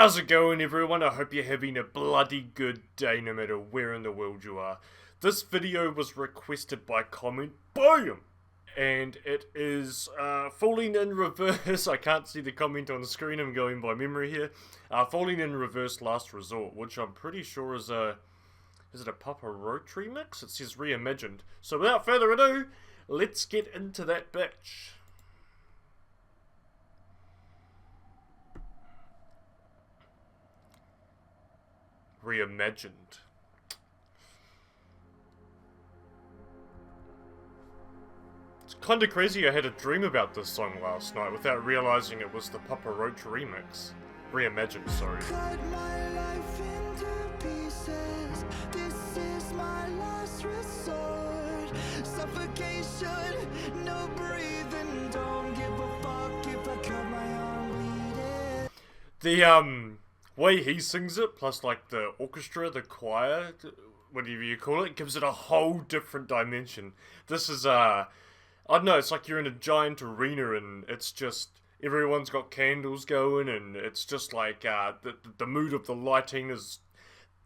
How's it going, everyone? I hope you're having a bloody good day no matter where in the world you are. This video was requested by comment. Boom! And it is Falling in Reverse. I can't see the comment on the screen, I'm going by memory here. Falling in Reverse Last Resort, which I'm pretty sure is a... Is it a Papa Roach remix? It says reimagined. So without further ado, let's get into that bitch. Reimagined. It's kinda crazy I had a dream about this song last night without realizing it was the Papa Roach remix. Reimagined, sorry. Cut my life into pieces. This is my last resort. Suffocation, no breathing. Don't give a fuck if I cut my arm bleeding. The way he sings it, plus like the orchestra, the choir, whatever you call it, gives it a whole different dimension. This is I don't know, it's like you're in a giant arena and it's just everyone's got candles going and it's just like the mood of the lighting is.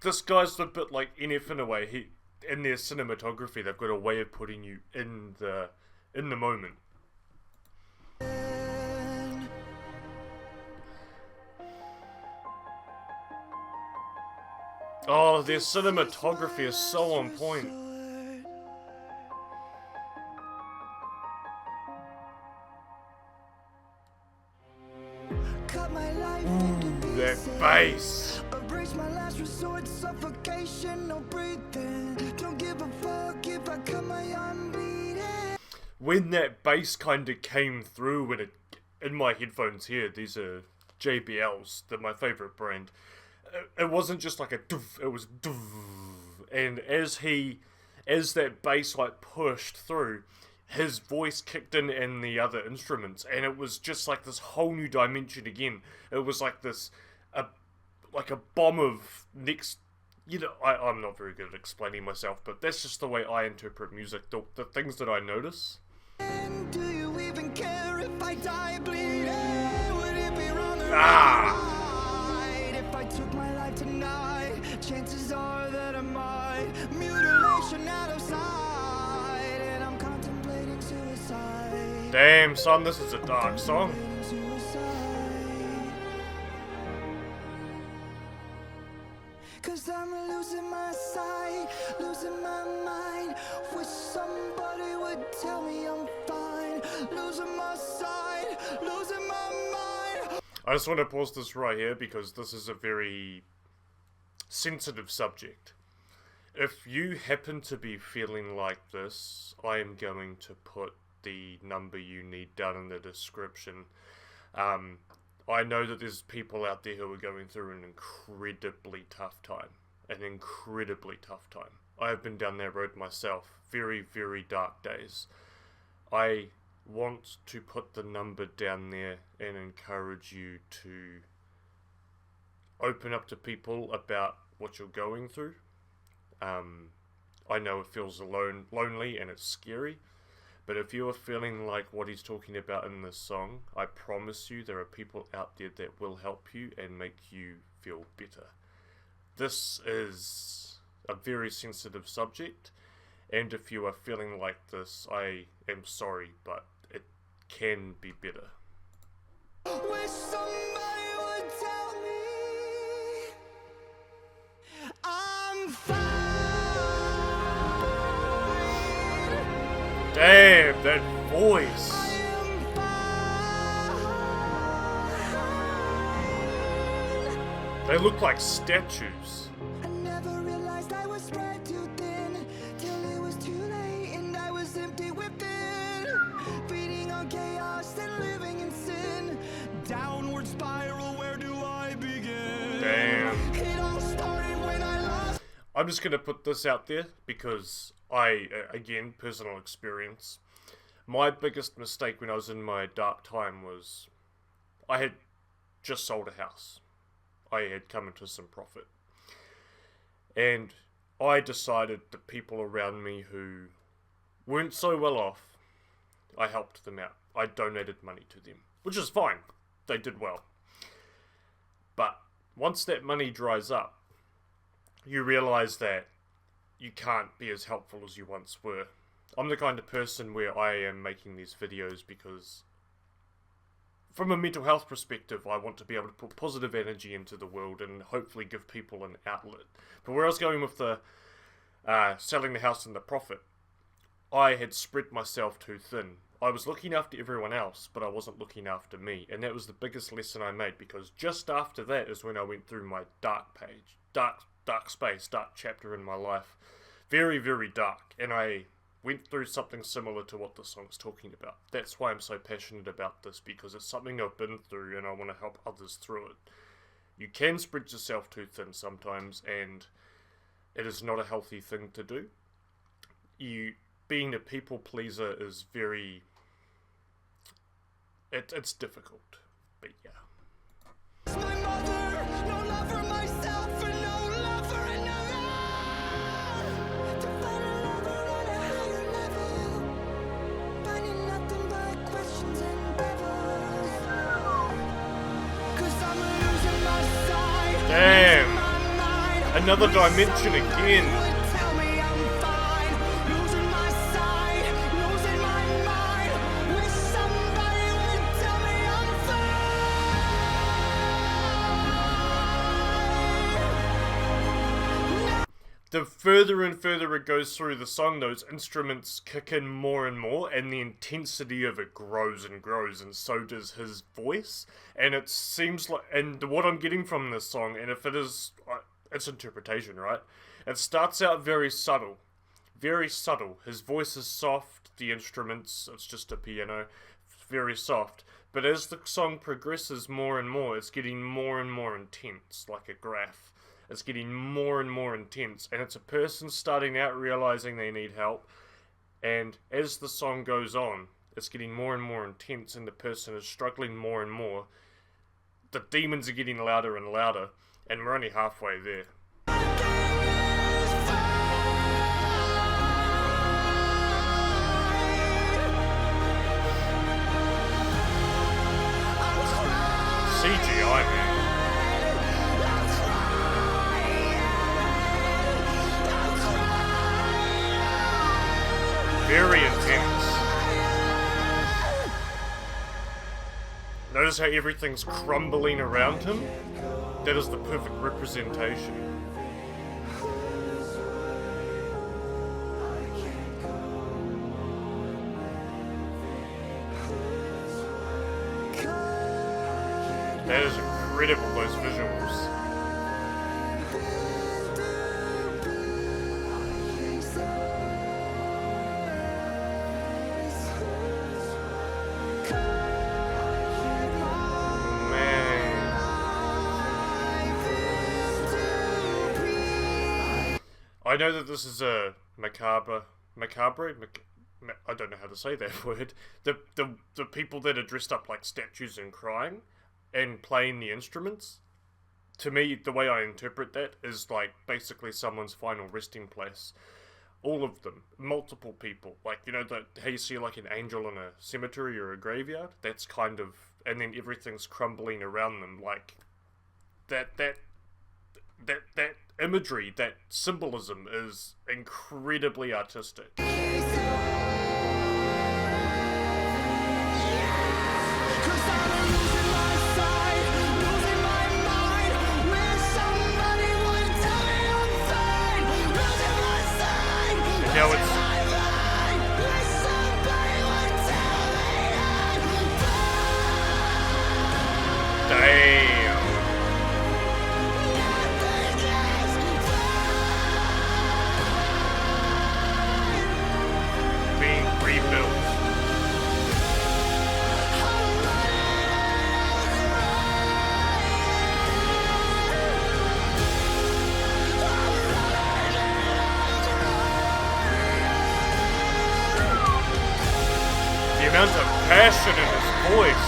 This guy's a bit like NF in a way. He in their cinematography, they've got a way of putting you in the moment. Oh, their cinematography is so on point. Cut my life into That pieces. bass. Embrace my last resort. Suffocation, no breathing. Don't give a fuck if I cut my arm bleeding. When that bass kind of came through when it in my headphones here, these are JBLs, they're my favorite brand. It wasn't just like a doof, it was doof. And as that bass like pushed through, his voice kicked in and the other instruments, and it was just like this whole new dimension again. It was like this, like a bomb of next. You know, I'm not very good at explaining myself, but that's just the way I interpret music. The things that I notice. And do you even care if I die bleeding? Would it be wrong or Ah! right if I took my life tonight? Chances are that I might. Mutilation out of sight, and I'm contemplating suicide. Damn, son, this is a dark song. Contemplating suicide. 'Cause I'm losing my sight, losing my mind. Wish somebody would tell me I'm fine. Losing my sight, losing my mind. I just want to pause this right here because this is a very sensitive subject. If you happen to be feeling like this, I am going to put the number you need down in the description. I know that there's people out there who are going through an incredibly tough time. An incredibly tough time. I have been down that road myself. Very, very dark days. I want to put the number down there and encourage you to open up to people about what you're going through. I know it feels lonely and it's scary, but if you are feeling like what he's talking about in this song, I promise you there are people out there that will help you and make you feel better. This is a very sensitive subject, and if you are feeling like this, I am sorry, but it can be better. Wish somebody would tell me I'm fine. Damn, that voice! I am fine. They look like statues. I never realized I was spread too thin till it was too late and I was empty within, feeding on chaos and living in sin. Downward spiral, where do I begin? Damn. It all started when I lost. I'm just gonna put this out there because again, personal experience. My biggest mistake when I was in my dark time was I had just sold a house. I had come into some profit. And I decided the people around me who weren't so well off, I helped them out. I donated money to them, which is fine. They did well. But once that money dries up, you realize that you can't be as helpful as you once were. I'm the kind of person where I am making these videos because from a mental health perspective, I want to be able to put positive energy into the world and hopefully give people an outlet. But where I was going with the selling the house and the profit, I had spread myself too thin. I was looking after everyone else, but I wasn't looking after me. And that was the biggest lesson I made, because just after that is when I went through my dark page. Dark space, dark chapter in my life. Very, very dark. And I went through something similar to what the song's talking about. That's why I'm so passionate about this, because it's something I've been through and I want to help others through it. You can spread yourself too thin sometimes, and it is not a healthy thing to do. Being a people pleaser is very... It's difficult, but yeah. My mother, no love for myself and no love for another. To find a lover on a higher level, finding nothing but questions and devils. 'Cause I'm losing my sight. Damn! Losing my mind. Another dimension again! Would tell me I'm fine. Losing my sight, losing my mind. Wish somebody would tell me I'm fine. The further and further it goes through the song, those instruments kick in more and more, and the intensity of it grows and grows, and so does his voice. And it seems like, and what I'm getting from this song, and if it is, it's interpretation, right? It starts out very subtle. Very subtle. His voice is soft, the instruments, it's just a piano, very soft. But as the song progresses more and more, it's getting more and more intense, like a graph. It's getting more and more intense, and it's a person starting out realizing they need help, and as the song goes on, it's getting more and more intense, and the person is struggling more and more. The demons are getting louder and louder, and we're only halfway there. CGI, man. Very intense. Notice how everything's crumbling around him? That is the perfect representation. That is incredible, those visuals. I know that this is a macabre, I don't know how to say that word. The people that are dressed up like statues and crying and playing the instruments, to me, the way I interpret that is like basically someone's final resting place. All of them, multiple people, like, you know, how you see like an angel in a cemetery or a graveyard. That's kind of, and then everything's crumbling around them, like that imagery, that symbolism is incredibly artistic. Now it's... Damn. Being rebuilt. The amount of passion in his voice.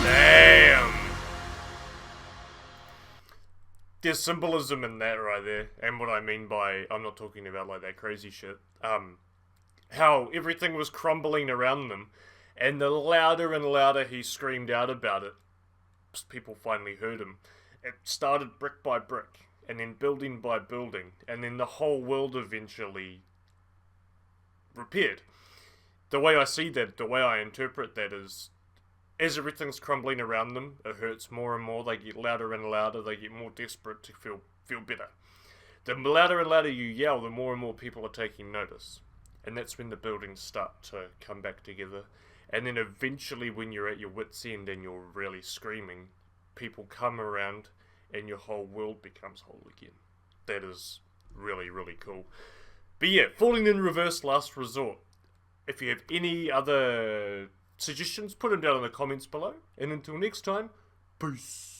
Damn. There's symbolism in that right there, and what I mean by, I'm not talking about like that crazy shit. how everything was crumbling around them, and the louder and louder he screamed out about it, people finally heard him. It started brick by brick, and then building by building, and then the whole world eventually repaired. The way I see that, the way I interpret that is, as everything's crumbling around them, it hurts more and more, they get louder and louder, they get more desperate to feel better. The louder and louder you yell, the more and more people are taking notice. And that's when the buildings start to come back together. And then eventually when you're at your wit's end and you're really screaming, people come around and your whole world becomes whole again. That is really, really cool. But yeah, Falling in Reverse, Last Resort. If you have any other suggestions, put them down in the comments below. And until next time, peace.